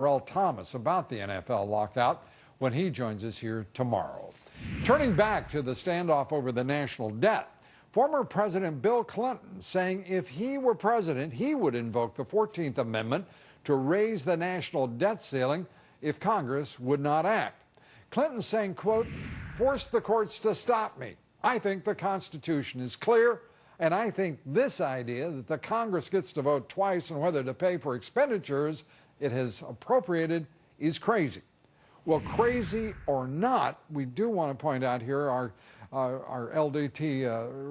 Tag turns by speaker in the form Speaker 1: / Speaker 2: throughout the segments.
Speaker 1: Earl Thomas about the NFL lockout when he joins us here tomorrow. Turning back to the standoff over the national debt, former President Bill Clinton saying if he were president, he would invoke the 14th Amendment to raise the national debt ceiling if Congress would not act. Clinton saying, quote, "Force the courts to stop me. I think the Constitution is clear, and I think this idea that the Congress gets to vote twice on whether to pay for expenditures it has appropriated is crazy." Well, crazy or not, we do want to point out here our LDT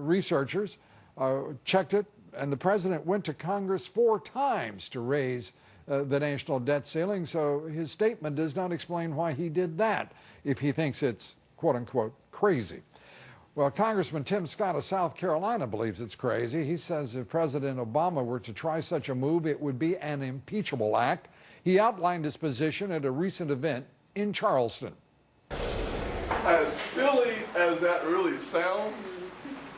Speaker 1: researchers checked it, and the president went to Congress 4 times to raise the national debt ceiling, so his statement does not explain why he did that if he thinks it's quote-unquote crazy. Well, Congressman Tim Scott of South Carolina believes it's crazy. He says if President Obama were to try such a move, it would be an impeachable act. He outlined his position at a recent event in Charleston.
Speaker 2: As silly as that really sounds,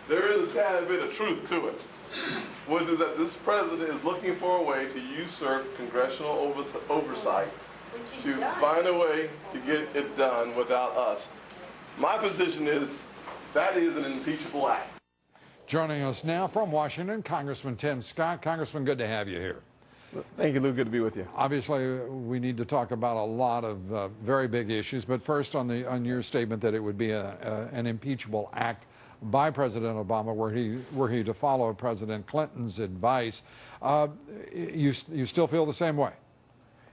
Speaker 2: there is a tad bit of truth to it, which is that this president is looking for a way to usurp congressional oversight to find a way to get it done without us. My position is that is an impeachable act.
Speaker 1: Joining us now from Washington, Congressman Tim Scott. Congressman, good to have you here.
Speaker 3: Thank you, Lou. Good to be with you.
Speaker 1: Obviously, we need to talk about a lot of very big issues, but first on your statement that it would be an impeachable act by President Obama were he to follow President Clinton's advice. You still feel the same way?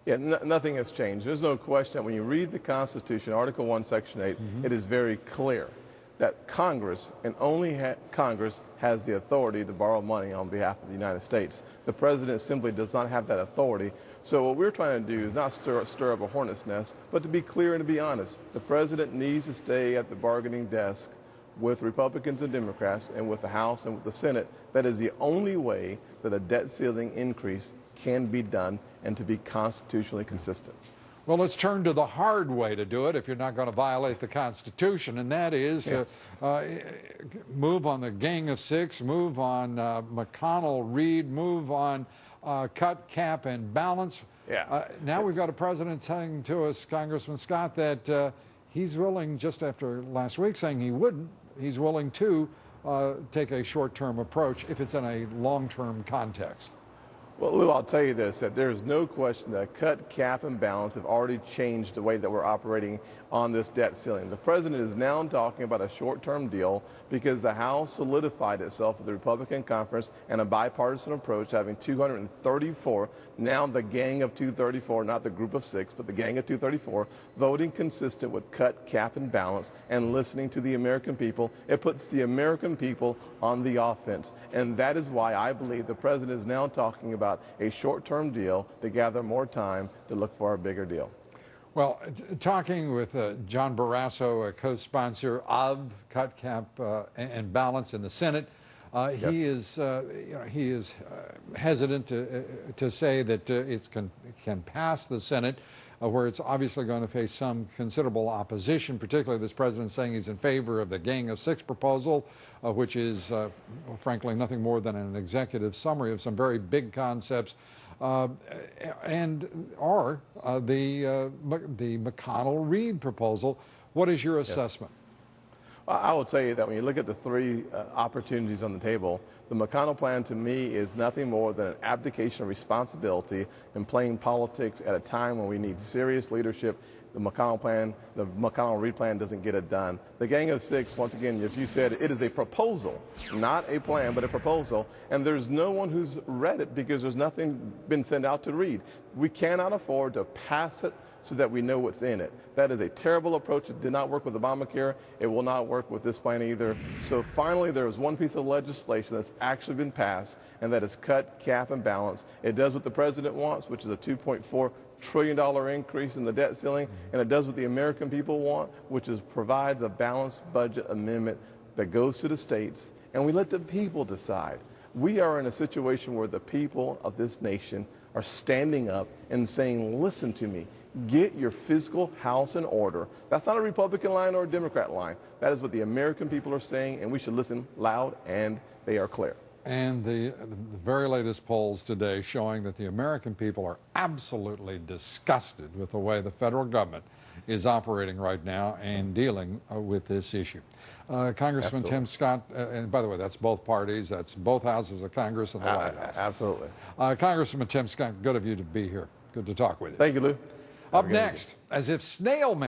Speaker 3: Yeah, nothing has changed. There's no question that when you read the Constitution, Article 1, Section 8, it is very clear that Congress, and only Congress, has the authority to borrow money on behalf of the United States. The president simply does not have that authority. So what we're trying to do is not stir up a hornet's nest, but to be clear and to be honest. The president needs to stay at the bargaining desk with Republicans and Democrats and with the House and with the Senate. That is the only way that a debt ceiling increase can be done and to be constitutionally consistent.
Speaker 1: Well, let's turn to the hard way to do it if you're not going to violate the Constitution, and that is move on the Gang of Six, move on McConnell-Reed, move on cut, cap, and balance. Now we've got a president saying to us, Congressman Scott, that he's willing, just after last week saying he wouldn't, he's willing to take a short-term approach if it's in a long-term context.
Speaker 3: Well, Lou, I'll tell you this, that there is no question that cut, cap, and balance have already changed the way that we're operating on this debt ceiling. The president is now talking about a short-term deal because the House solidified itself with the Republican conference and a bipartisan approach, having 234, now the gang of 234, not the group of 6, but the gang of 234, voting consistent with cut, cap, and balance and listening to the American people. It puts the American people on the offense. And that is why I believe the president is now talking about a short-term deal to gather more time to look for a bigger deal.
Speaker 1: Well, talking with John Barrasso, a co-sponsor of Cut, Cap, and Balance in the Senate, he is hesitant to say that it can pass the Senate, where it's obviously going to face some considerable opposition, particularly this president saying he's in favor of the Gang of Six proposal, which is, frankly, nothing more than an executive summary of some very big concepts, or the McConnell-Reed proposal. What is your assessment?
Speaker 3: Well, I will tell you that when you look at the 3 opportunities on the table, the McConnell plan to me is nothing more than an abdication of responsibility and playing politics at a time when we need serious leadership. The McConnell-Reed plan doesn't get it done. The Gang of Six, once again, as you said, it is a proposal, not a plan, but a proposal. And there's no one who's read it because there's nothing been sent out to read. We cannot afford to pass it so that we know what's in it. That is a terrible approach. It did not work with Obamacare. It will not work with this plan either. So finally, there is one piece of legislation that's actually been passed, and that is cut, cap, and balance. It does what the president wants, which is a $2.4 trillion increase in the debt ceiling, and it does what the American people want, which is provides a balanced budget amendment that goes to the states, and we let the people decide. We are in a situation where the people of this nation are standing up and saying, listen to me, get your fiscal house in order. That's not a Republican line or a Democrat line. That is what the American people are saying, and we should listen loud, and they are clear.
Speaker 1: And the very latest polls today showing that the American people are absolutely disgusted with the way the federal government is operating right now and dealing with this issue. Congressman
Speaker 3: Absolutely.
Speaker 1: Tim Scott, and by the way, that's both parties, that's both houses of Congress and the White House.
Speaker 3: Absolutely.
Speaker 1: Congressman Tim Scott, good of you to be here. Good to talk with you.
Speaker 3: Thank you, Lou.
Speaker 1: Up next, as if snail mail